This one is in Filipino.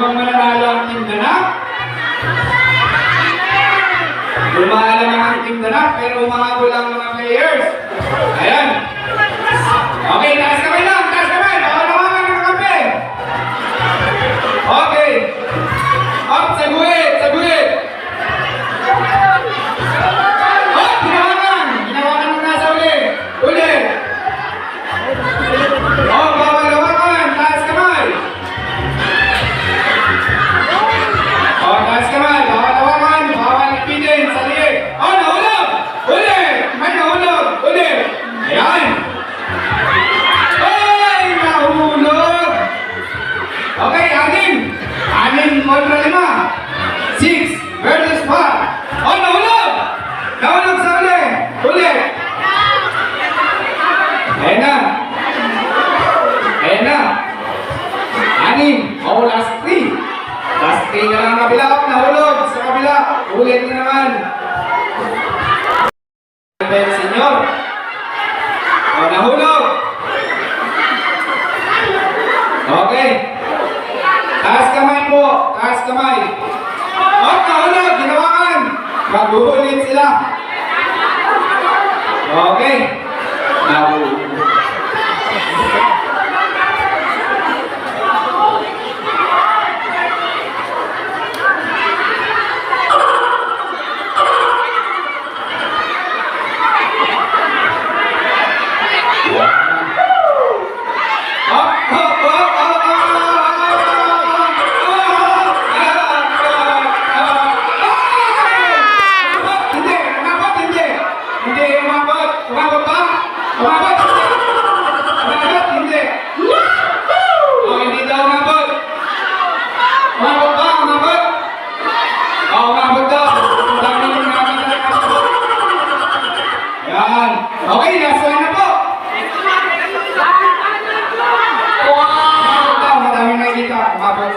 Mukhang mananalo ang team ganap. Lumalang ang team ganap, pero umahabol ang mga players. Ayan. Okay, taas kamay lang, taas kamay. Baka nawakan ng kampe. Okay. Up, sa guhit, sa guhit. Up, hinawakan. Hinawakan ng nasa uli. Uli. Oh, bawal hawakan. Taas kamay. Oh, taas kamay. Bawal hawakan. Bawal ipinin sa liig. Oh, nahulog. Uli. May nahulog. Uli. Ayan. Ay, nahulog. Okay, anim. Anim kontra 5. 6 versus 4. Oh, nahulog. Nahulog sa uli. Uli. Ayan na. Ayan na. Anim. Oh, last 3. Last 3 na lang kabila. Nahulog sa kabila. Ulit na naman. Senyor. Oh, nahulog. Okay. Taas kamay po. Taas kamay. Oh, nahulog. Ginawakan. Maghuhulit sila. Okay. Nahulog. Okay, last one na po. Wow! Madami nakikita. Umabot.